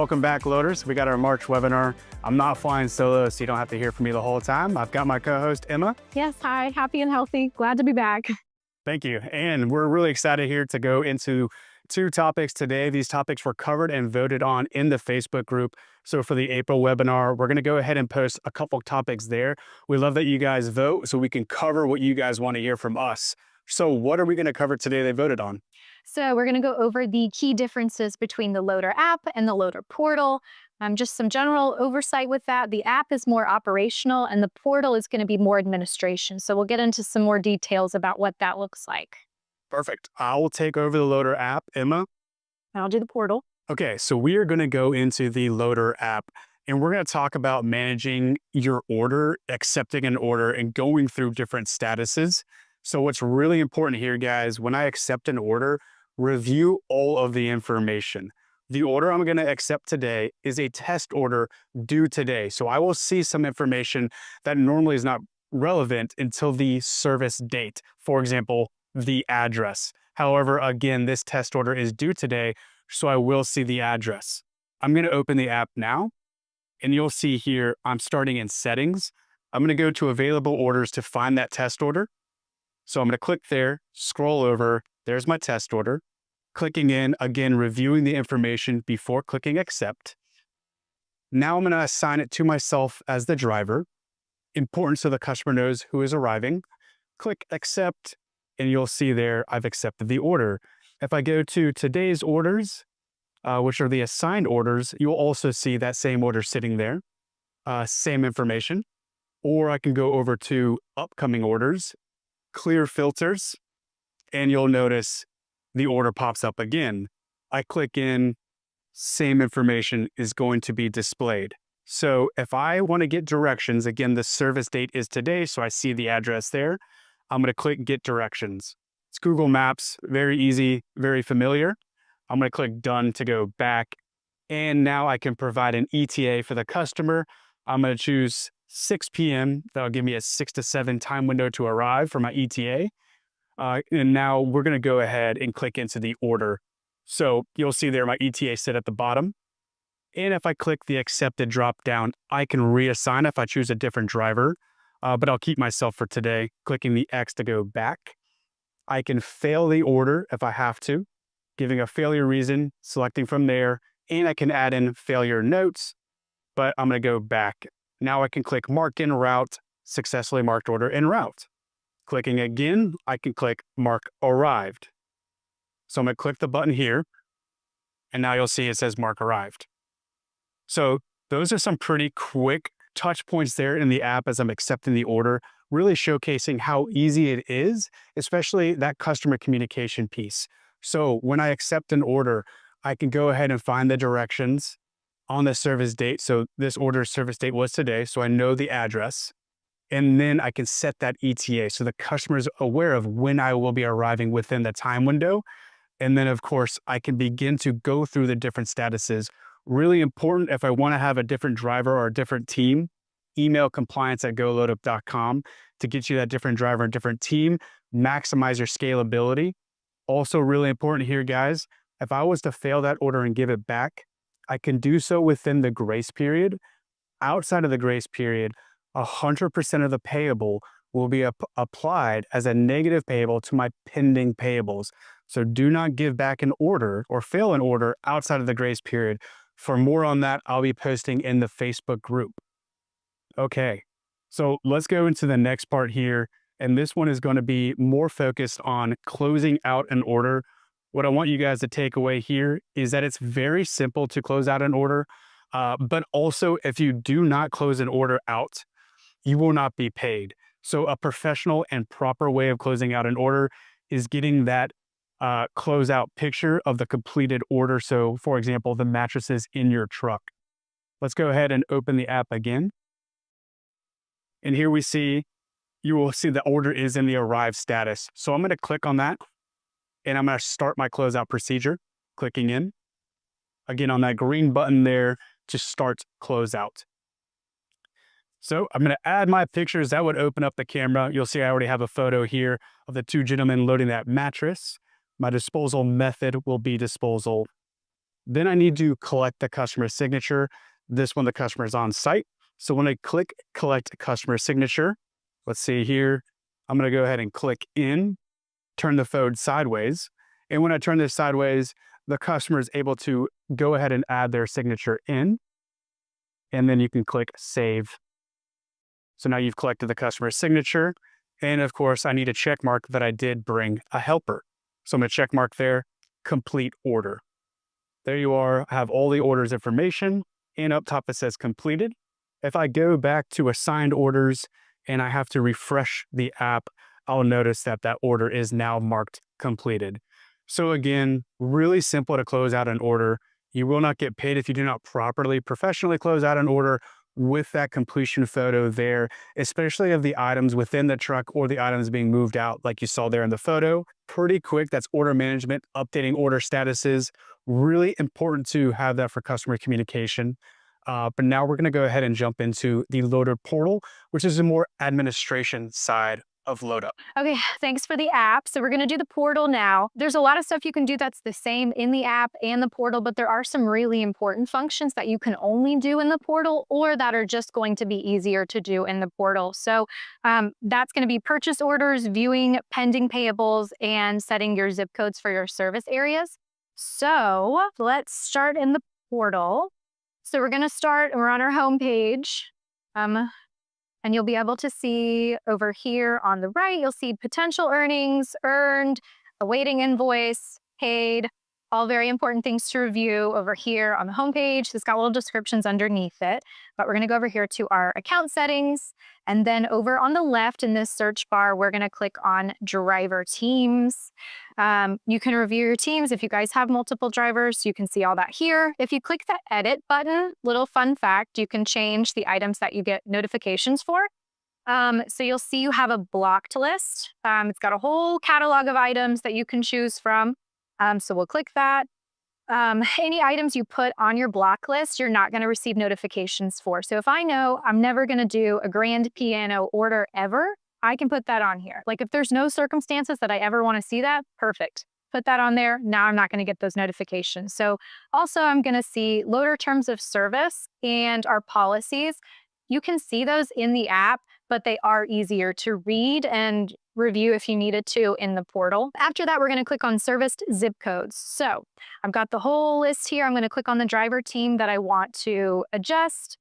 Welcome back, loaders. We got our March webinar. I'm not flying solo, so you don't have to hear from me the whole time. I've got my co-host, Emma. Yes, hi, happy and healthy. Glad to be back. Thank you. And we're really excited here to go into two topics today. These topics were covered and voted on in the Facebook group. So for the April webinar, we're going to go ahead and post a couple topics there. We love that you guys vote so we can cover what you guys want to hear from us. So what are we going to cover today they voted on? So we're going to go over the key differences between the Loader app and the Loader portal. Just some general oversight with that. The app is more operational and the portal is going to be more administration. So we'll get into some more details about what that looks like. Perfect. I will take over the Loader app. Emma? I'll do the portal. Okay, so we are going to go into the Loader app and we're going to talk about managing your order, accepting an order, and going through different statuses. So what's really important here, guys, when I accept an order, review all of the information. The order I'm going to accept today is a test order due today. So I will see some information that normally is not relevant until the service date. For example, the address. However, again, this test order is due today, so I will see the address. I'm going to open the app now, and you'll see here I'm starting in settings. I'm going to go to available orders to find that test order. So I'm going to click there, scroll over, there's my test order. Clicking in, again, reviewing the information before clicking accept. Now I'm going to assign it to myself as the driver. Important so the customer knows who is arriving. Click accept, and you'll see there I've accepted the order. If I go to today's orders, which are the assigned orders, you'll also see that same order sitting there, same information. Or I can go over to upcoming orders, clear filters, and you'll notice the order pops up again. I click in, same information is going to be displayed. So if I want to get directions, again, the service date is today, so I see the address there. I'm going to click get directions. It's Google Maps, very easy, very familiar. I'm going to click done to go back. And now I can provide an ETA for the customer. I'm going to choose 6 p.m. That'll give me a 6 to 7 time window to arrive for my ETA. And now we're going to go ahead and click into the order. So you'll see there my ETA set at the bottom. And if I click the accepted drop down, I can reassign if I choose a different driver, but I'll keep myself for today, clicking the X to go back. I can fail the order if I have to, giving a failure reason, selecting from there, and I can add in failure notes, but I'm going to go back. Now I can click mark en route, successfully marked order en route. Clicking again, I can click mark arrived. So I'm going to click the button here, and now you'll see it says mark arrived. So those are some pretty quick touch points there in the app as I'm accepting the order, really showcasing how easy it is, especially that customer communication piece. So when I accept an order, I can go ahead and find the directions on the service date. So this order's service date was today, so I know the address. And then I can set that ETA so the customer is aware of when I will be arriving within the time window. And then, of course, I can begin to go through the different statuses. Really important if I want to have a different driver or a different team, email compliance@goloadup.com to get you that different driver and different team, maximize your scalability. Also really important here, guys, if I was to fail that order and give it back, I can do so within the grace period. Outside of the grace period, 100% of the payable will be applied as a negative payable to my pending payables. So do not give back an order or fail an order outside of the grace period. For more on that, I'll be posting in the Facebook group. Okay, so let's go into the next part here. And this one is going to be more focused on closing out an order. What I want you guys to take away here is that it's very simple to close out an order. But also, if you do not close an order out, you will not be paid. So a professional and proper way of closing out an order is getting that closeout picture of the completed order. So for example, the mattresses in your truck. Let's go ahead and open the app again. And here you will see the order is in the arrived status. So I'm going to click on that and I'm going to start my closeout procedure, clicking in. Again, on that green button there, just start closeout. So I'm going to add my pictures. That would open up the camera. You'll see I already have a photo here of the two gentlemen loading that mattress. My disposal method will be disposal Then I need to collect the customer signature. This one, the customer is on site. So when I click collect customer signature, let's see here, I'm going to go ahead and click in, turn the phone sideways. And when I turn this sideways, the customer is able to go ahead and add their signature in. And then you can click save. So now you've collected the customer signature. And of course, I need a check mark that I did bring a helper. So I'm going to check mark there, complete order. There you are, I have all the orders information, and up top it says completed. If I go back to assigned orders and I have to refresh the app, I'll notice that that order is now marked completed. So again, really simple to close out an order. You will not get paid if you do not properly professionally close out an order with that completion photo there, especially of the items within the truck or the items being moved out like you saw there in the photo. Pretty quick, that's order management, updating order statuses. Really important to have that for customer communication. But now we're gonna go ahead and jump into the loader portal, which is a more administration side of load up. Okay, thanks for the app. So we're going to do the portal now. There's a lot of stuff you can do that's the same in the app and the portal, but there are some really important functions that you can only do in the portal or that are just going to be easier to do in the portal. So that's going to be purchase orders, viewing pending payables, and setting your zip codes for your service areas. So let's start in the portal. So we're going to start, we're on our home page. And you'll be able to see over here on the right, you'll see potential earnings, earned, awaiting invoice, paid, all very important things to review over here on the homepage. It's got little descriptions underneath it, but we're going to go over here to our account settings. And then over on the left in this search bar, we're going to click on driver teams. You can review your teams. If you guys have multiple drivers, you can see all that here. If you click the edit button, little fun fact, you can change the items that you get notifications for. So you'll see you have a blocked list. It's got a whole catalog of items that you can choose from. So we'll click that. Any items you put on your block list, you're not going to receive notifications for. So if I know I'm never going to do a grand piano order ever, I can put that on here. Like if there's no circumstances that I ever want to see that, perfect. Put that on there. Now I'm not going to get those notifications. So also I'm going to see loader terms of service and our policies. You can see those in the app, but they are easier to read and review if you needed to in the portal. After that, we're going to click on serviced zip codes. So I've got the whole list here. I'm going to click on the driver team that I want to adjust.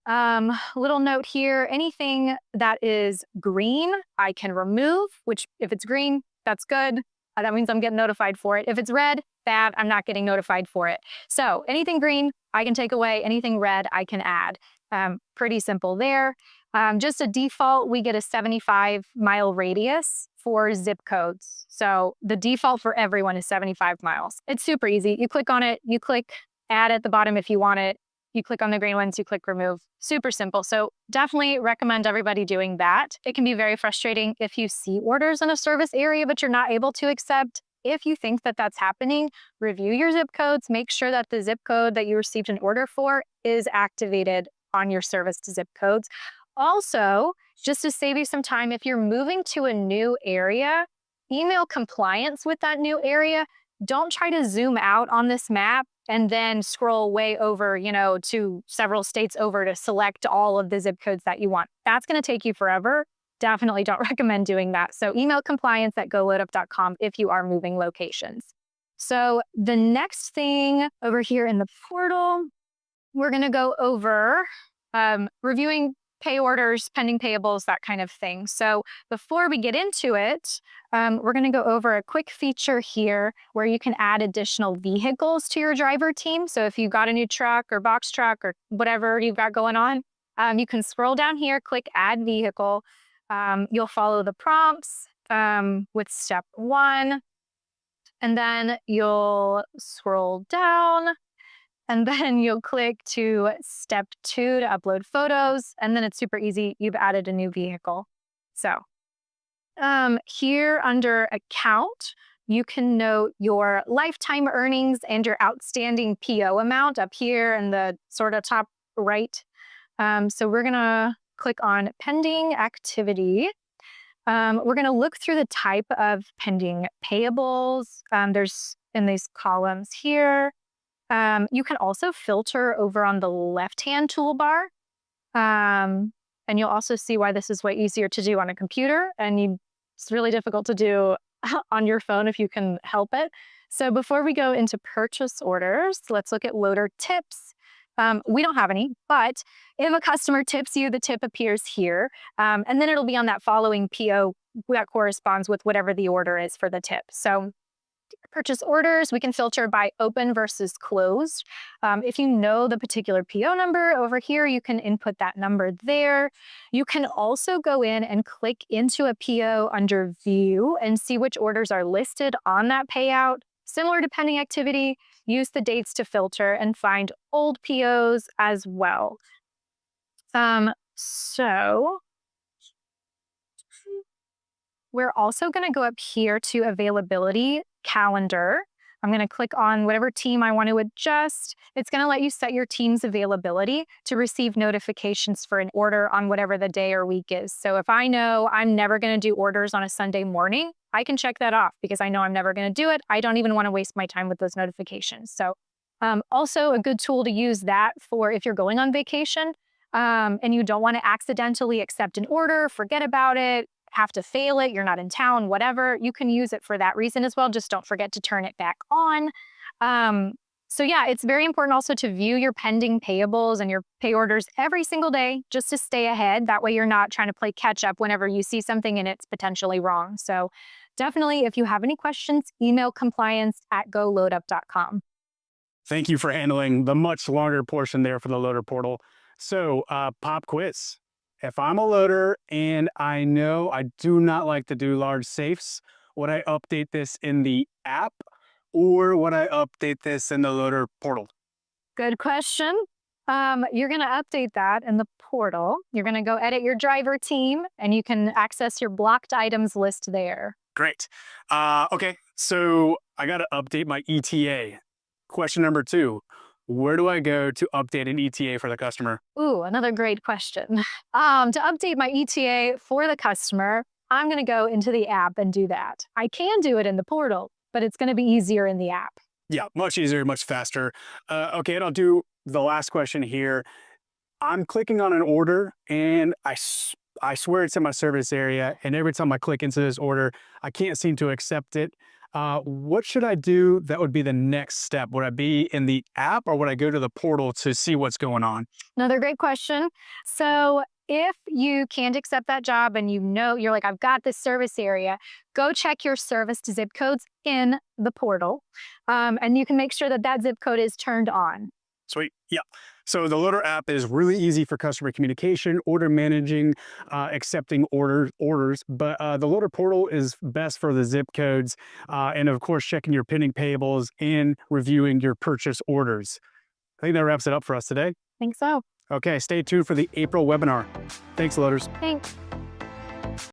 Little note here, anything that is green, I can remove, which if it's green, that's good. That means I'm getting notified for it. If it's red, bad, I'm not getting notified for it. So anything green, I can take away. Anything red, I can add. Pretty simple there. Just a default, we get a 75-mile radius for zip codes. So the default for everyone is 75 miles. It's super easy. You click on it, you click add at the bottom if you want it. You click on the green ones, you click remove. Super simple. So definitely recommend everybody doing that. It can be very frustrating if you see orders in a service area, but you're not able to accept. If you think that that's happening, review your zip codes. Make sure that the zip code that you received an order for is activated on your service to zip codes. Also, just to save you some time, if you're moving to a new area, email compliance with that new area. Don't try to zoom out on this map and then scroll way over, to several states over to select all of the zip codes that you want. That's going to take you forever. Definitely don't recommend doing that. So email compliance at goloadup.com if you are moving locations. So the next thing over here in the portal, we're going to go over reviewing pay orders, pending payables, that kind of thing. So before we get into it, we're going to go over a quick feature here where you can add additional vehicles to your driver team. So if you've got a new truck or box truck or whatever you've got going on, you can scroll down here, click add vehicle. You'll follow the prompts with step 1, and then you'll scroll down. And then you'll click to step 2 to upload photos. And then it's super easy. You've added a new vehicle. So here under account, you can note your lifetime earnings and your outstanding PO amount up here in the sort of top right. So we're going to click on pending activity. We're going to look through the type of pending payables. There's in these columns here. You can also filter over on the left-hand toolbar. And you'll also see why this is way easier to do on a computer, and it's really difficult to do on your phone if you can help it. So before we go into purchase orders, let's look at loader tips. We don't have any, but if a customer tips you, the tip appears here, and then it'll be on that following PO that corresponds with whatever the order is for the tip. So purchase orders, we can filter by open versus closed. If you know the particular PO number over here, you can input that number there. You can also go in and click into a PO under view and see which orders are listed on that payout. Similar to pending activity, use the dates to filter and find old POs as well. So we're also going to go up here to availability calendar. I'm going to click on whatever team I want to adjust. It's going to let you set your team's availability to receive notifications for an order on whatever the day or week is. So if I know I'm never going to do orders on a Sunday morning, I can check that off because I know I'm never going to do it. I don't even want to waste my time with those notifications. So also a good tool to use that for if you're going on vacation and you don't want to accidentally accept an order, forget about it, have to fail it, you're not in town, whatever, you can use it for that reason as well. Just don't forget to turn it back on. So yeah, it's very important also to view your pending payables and your pay orders every single day just to stay ahead. That way you're not trying to play catch up whenever you see something and it's potentially wrong. So definitely, if you have any questions, email compliance@goloadup.com. Thank you for handling the much longer portion there for the loader portal. So pop quiz. If I'm a loader and I know I do not like to do large safes, would I update this in the app or would I update this in the loader portal? Good question. You're going to update that in the portal. You're going to go edit your driver team and you can access your blocked items list there. Great. Okay, so I got to update my ETA. Question number 2. Where do I go to update an ETA for the customer? Ooh, another great question. To update my ETA for the customer, I'm going to go into the app and do that. I can do it in the portal, but it's going to be easier in the app. Yeah, much easier, much faster. Okay, and I'll do the last question here. I'm clicking on an order and I swear it's in my service area, and every time I click into this order, I can't seem to accept it. What should I do that would be the next step? Would I be in the app or would I go to the portal to see what's going on? Another great question. So if you can't accept that job and you know, you're like, I've got this service area, go check your service to zip codes in the portal. And you can make sure that that zip code is turned on. Sweet. Yeah. So the Loader app is really easy for customer communication, order managing, accepting orders. But the Loader portal is best for the zip codes, and of course checking your pending payables and reviewing your purchase orders. I think that wraps it up for us today. I think so. Okay, stay tuned for the April webinar. Thanks, Loaders. Thanks.